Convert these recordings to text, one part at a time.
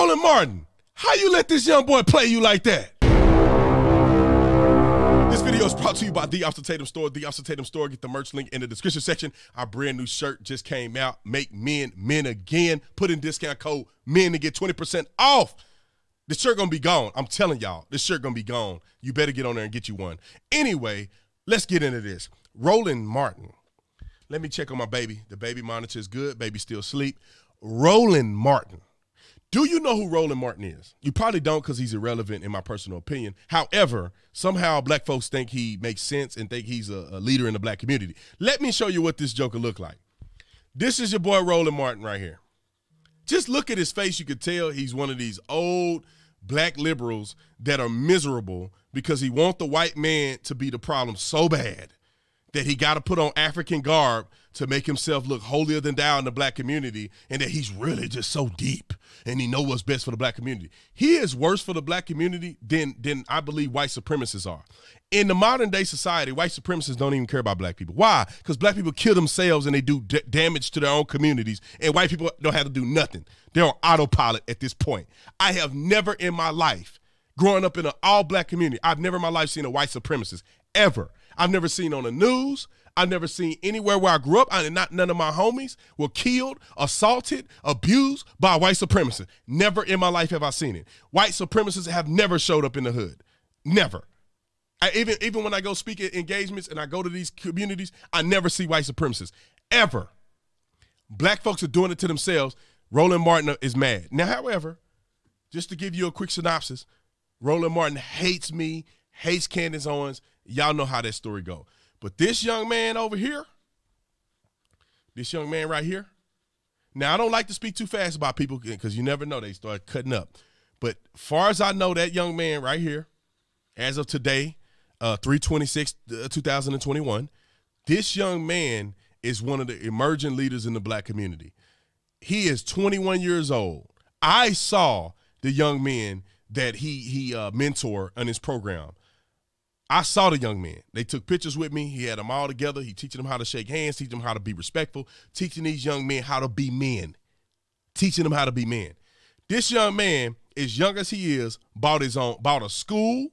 Roland Martin, how you let this young boy play you like that? This video is brought to you by The Tatum Store. The Tatum Store. Get the merch link in the description section. Our brand new shirt just came out. Make men men again. Put in discount code MEN to get 20% off. This shirt gonna be gone. I'm telling y'all, this shirt gonna be gone. You better get on there and get you one. Anyway, let's get into this. Roland Martin. Let me check on my baby. The baby monitor is good. Baby still asleep. Roland Martin. Do you know who Roland Martin is? You probably don't, because he's irrelevant in my personal opinion. However, somehow black folks think he makes sense and think he's a leader in the black community. Let me show you what this joker look like. This is your boy Roland Martin right here. Just look at his face. You could tell he's one of these old black liberals that are miserable because he wants the white man to be the problem so bad that he got to put on African garb to make himself look holier than thou in the black community, and that he's really just so deep and he know what's best for the black community. He is worse for the black community than I believe white supremacists are. In the modern day society, white supremacists don't even care about black people. Why? Because black people kill themselves and they do damage to their own communities, and white people don't have to do nothing. They're on autopilot at this point. I have never in my life, growing up in an all-black community, I've never in my life seen a white supremacist, ever. I've never seen on the news. I've never seen anywhere where I grew up. None of my homies were killed, assaulted, abused by a white supremacist. Never in my life have I seen it. White supremacists have never showed up in the hood. Never. Even when I go speak at engagements and I go to these communities, I never see white supremacists. Ever. Black folks are doing it to themselves. Roland Martin is mad. Now, however, just to give you a quick synopsis, Roland Martin hates me, hates Candace Owens. Y'all know how that story go. But this young man over here, this young man right here, now I don't like to speak too fast about people because you never know, they start cutting up. But far as I know, that young man right here, as of today, 3/26/2021, this young man is one of the emerging leaders in the black community. He is 21 years old. I saw the young men that he mentored on his program. I saw the young man. They took pictures with me. He had them all together. He teaching them how to shake hands, teaching them how to be respectful, teaching these young men how to be men, teaching them how to be men. This young man, as young as he is, bought a school.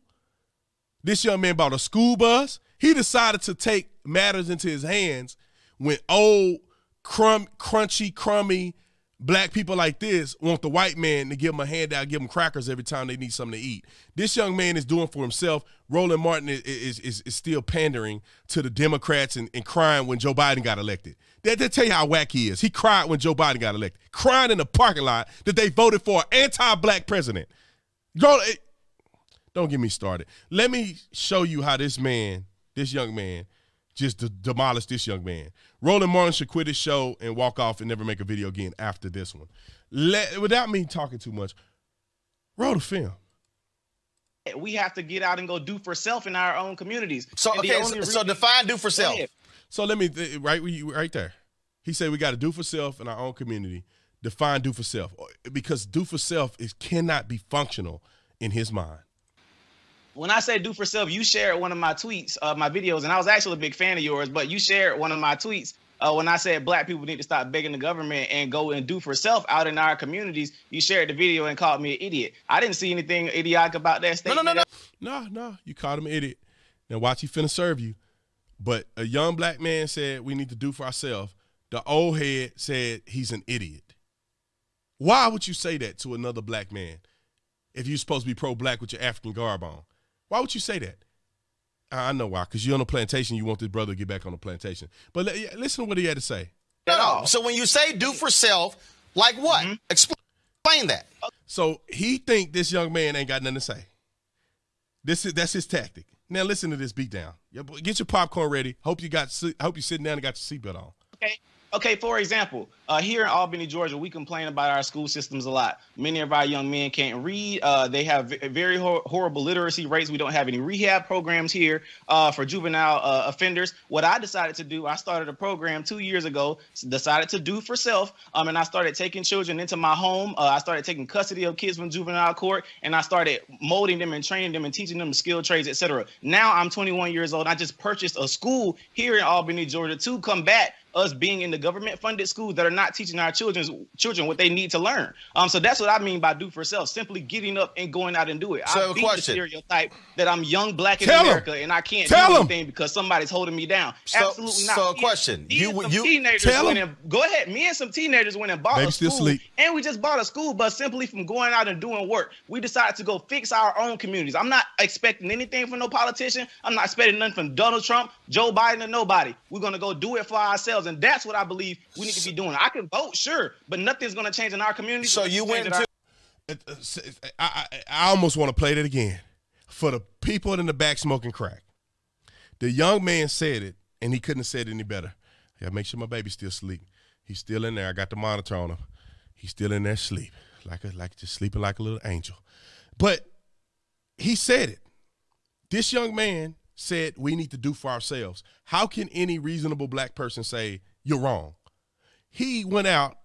This young man bought a school bus. He decided to take matters into his hands when old, crunchy, crummy black people like this want the white man to give them a handout, give them crackers every time they need something to eat. This young man is doing for himself. Roland Martin is still pandering to the Democrats and crying when Joe Biden got elected. They tell you how whack he is. He cried when Joe Biden got elected, crying in the parking lot that they voted for an anti-black president. Don't get me started. Let me show you how this young man, just demolished this young man. Roland Martin should quit his show and walk off and never make a video again after this one. Without me talking too much, roll the film. We have to get out and go do for self in our own communities. So, okay, so define do for self. So let me, right there. He said we got to do for self in our own community. Define do for self. Because do for self cannot be functional in his mind. When I say do for self, you shared one of my tweets, my videos, and I was actually a big fan of yours, but you shared one of my tweets when I said black people need to stop begging the government and go and do for self out in our communities. You shared the video and called me an idiot. I didn't see anything idiotic about that statement. No, you called him an idiot. Now watch, he finna serve you. But a young black man said we need to do for ourselves. The old head said he's an idiot. Why would you say that to another black man if you're supposed to be pro-black with your African garb on? Why would you say that? I know why, because you're on a plantation. You want this brother to get back on the plantation. But listen to what he had to say. No. So when you say do for self, like what? Mm-hmm. Explain that. So he think this young man ain't got nothing to say. That's his tactic. Now listen to this beatdown. Get your popcorn ready. Hope you're sitting down and got your seatbelt on. Okay, for example, here in Albany, Georgia, we complain about our school systems a lot. Many of our young men can't read. They have very horrible literacy rates. We don't have any rehab programs here for juvenile offenders. What I decided to do, I started a program 2 years ago, decided to do for self, and I started taking children into my home. I started taking custody of kids from juvenile court, and I started molding them and training them and teaching them skilled trades, etc. Now I'm 21 years old. I just purchased a school here in Albany, Georgia to combat us being in the government-funded schools that are not teaching our children what they need to learn. So that's what I mean by do for self, simply getting up and going out and do it. So I beat the stereotype that I'm young, black in America, and I can't do anything because somebody's holding me down. Absolutely not. So a question. Go ahead. Me and some teenagers went and bought a school, and we just bought a school bus simply from going out and doing work. We decided to go fix our own communities. I'm not expecting anything from no politician. I'm not expecting nothing from Donald Trump, Joe Biden, or nobody. We're going to go do it for ourselves, and that's what I believe we need to be doing. I can vote, sure, but nothing's going to change in our community. So you went to... I almost want to play that again. For the people in the back smoking crack, the young man said it, and he couldn't have said it any better. I gotta make sure my baby's still asleep. He's still in there. I got the monitor on him. He's still in there asleep, like just sleeping like a little angel. But he said it. This young man said we need to do for ourselves. How can any reasonable black person say you're wrong? He went out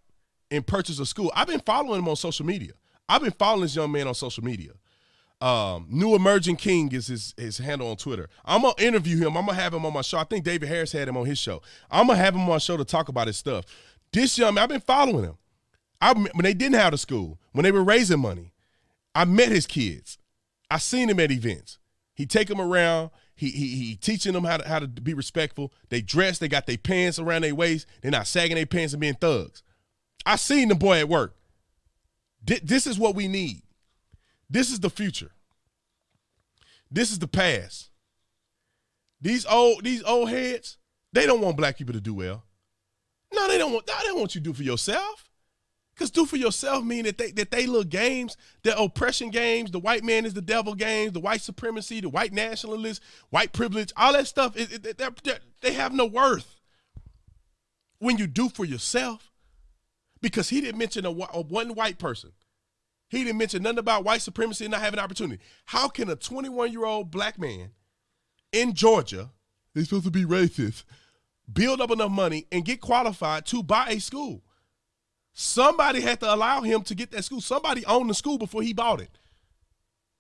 and purchased a school. I've been following him on social media. I've been following this young man on social media. New Emerging King is his handle on Twitter. I'm going to interview him. I'm going to have him on my show. I think David Harris had him on his show. I'm going to have him on my show to talk about his stuff. This young man, I've been following him. When they didn't have the school, when they were raising money, I met his kids. I seen him at events. He take them around. He teaching them how to be respectful. They dress. They got their pants around their waist. They're not sagging their pants and being thugs. I seen the boy at work. This is what we need. This is the future. This is the past. These old heads, they don't want black people to do well. No, they don't want you to do for yourself. Because do for yourself mean that they little games, the oppression games, the white man is the devil games, the white supremacy, the white nationalists, white privilege, all that stuff, they have no worth when you do for yourself. Because he didn't mention one white person. He didn't mention nothing about white supremacy and not having opportunity. How can a 21-year-old black man in Georgia, they're supposed to be racist, build up enough money and get qualified to buy a school? Somebody had to allow him to get that school. Somebody owned the school before he bought it.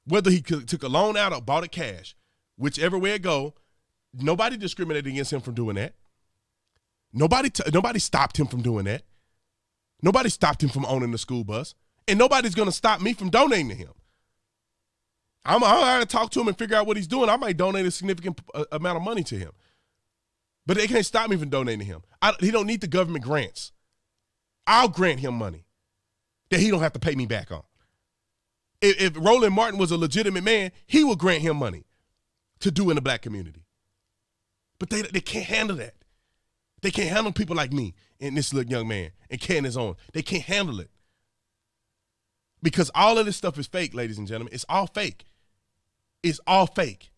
Whether he took a loan out or bought it cash, whichever way it go, nobody discriminated against him from doing that. Nobody stopped him from doing that. Nobody stopped him from owning the school bus. And nobody's going to stop me from donating to him. I'm going to talk to him and figure out what he's doing. I might donate a significant amount of money to him. But they can't stop me from donating to him. He don't need the government grants. I'll grant him money that he don't have to pay me back on. If Roland Martin was a legitimate man, he would grant him money to do in the black community. But they can't handle that. They can't handle people like me and this little young man and Candace on. They can't handle it. Because all of this stuff is fake, ladies and gentlemen. It's all fake. It's all fake.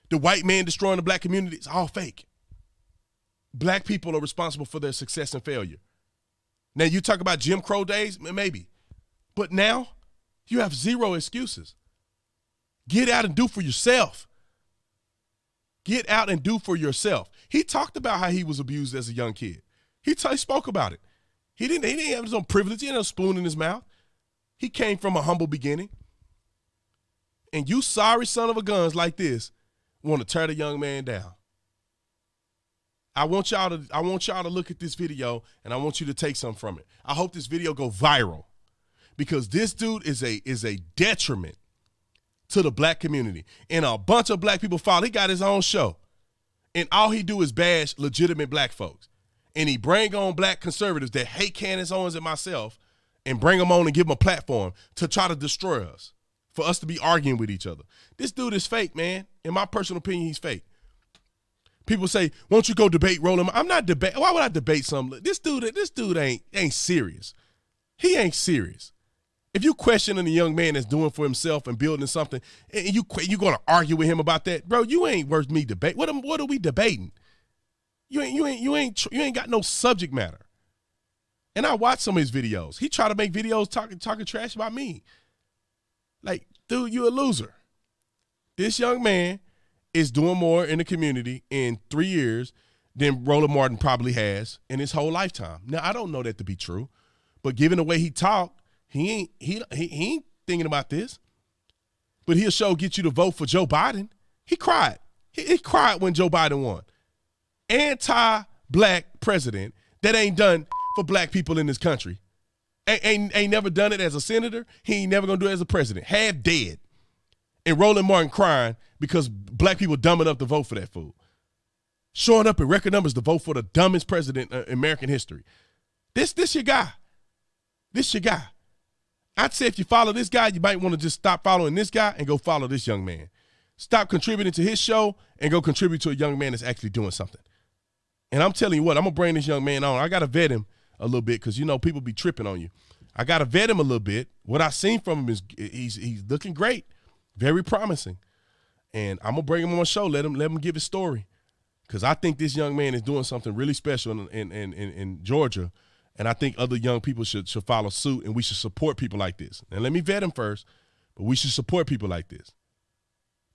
The white man destroying the black community, it's all fake. Black people are responsible for their success and failure. Now, you talk about Jim Crow days, maybe. But now, you have zero excuses. Get out and do for yourself. Get out and do for yourself. He talked about how he was abused as a young kid. He spoke about it. He didn't have his own privilege. He didn't have a spoon in his mouth. He came from a humble beginning. And you sorry son of a guns like this want to tear the young man down. I want y'all to look at this video, and I want you to take something from it. I hope this video go viral because this dude is a detriment to the black community. And a bunch of black people follow. He got his own show. And all he do is bash legitimate black folks. And he bring on black conservatives that hate Candace Owens and myself and bring them on and give them a platform to try to destroy us, for us to be arguing with each other. This dude is fake, man. In my personal opinion, he's fake. People say, won't you go debate Roland? I'm not debating. Why would I debate something? This dude ain't serious. He ain't serious. If you questioning a young man that's doing for himself and building something, and you going to argue with him about that, bro, you ain't worth me debate. What are we debating? You ain't got no subject matter. And I watch some of his videos. He try to make videos talking trash about me. Like, dude, you a loser. This young man is doing more in the community in 3 years than Roland Martin probably has in his whole lifetime. Now, I don't know that to be true, but given the way he talked, he ain't thinking about this. But he'll get you to vote for Joe Biden. He cried. He cried when Joe Biden won. Anti-black black president that ain't done for black people in this country. Ain't never done it as a senator. He ain't never gonna do it as a president. Half dead. And Roland Martin crying because black people dumb enough to vote for that fool. Showing up in record numbers to vote for the dumbest president in American history. This your guy. This your guy. I'd say if you follow this guy, you might want to just stop following this guy and go follow this young man. Stop contributing to his show and go contribute to a young man that's actually doing something. And I'm telling you what, I'm going to bring this young man on. I got to vet him a little bit because, you know, people be tripping on you. I got to vet him a little bit. What I've seen from him is he's looking great, very promising. And I'm going to bring him on my show, let him give his story. Because I think this young man is doing something really special in Georgia. And I think other young people should follow suit, and we should support people like this. And let me vet him first, but we should support people like this.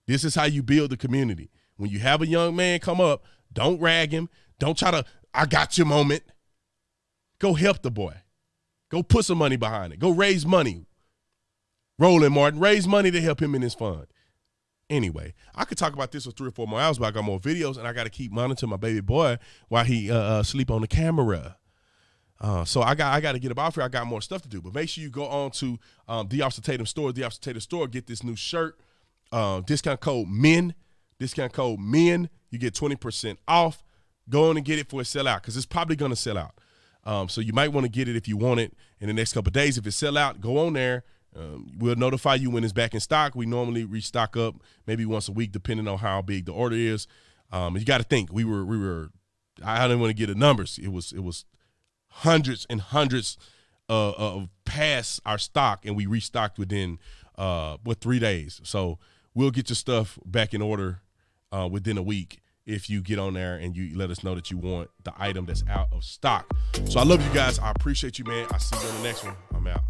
This is how you build the community. When you have a young man come up, don't rag him. Don't try to, I got your moment. Go help the boy. Go put some money behind it. Go raise money. Roland Martin, raise money to help him in his fund. Anyway, I could talk about this for 3 or 4 more hours, but I got more videos, and I got to keep monitoring my baby boy while he sleep on the camera. So I got to get up off here. I got more stuff to do. But make sure you go on to the Officer Tatum store, get this new shirt. Discount code MEN. Discount code MEN. You get 20% off. Go on and get it before it sell out because it's probably going to sell out. So you might want to get it if you want it in the next couple of days. If it sell out, go on there. We'll notify you when it's back in stock. We normally restock up maybe once a week depending on how big the order is. You got to think. We were I didn't want to get the numbers. It was hundreds and hundreds of past our stock, and we restocked within 3 days. So we'll get your stuff back in order within a week if you get on there and you let us know that you want the item that's out of stock. So I love you guys. I appreciate you, man. I'll see you on the next one. I'm out.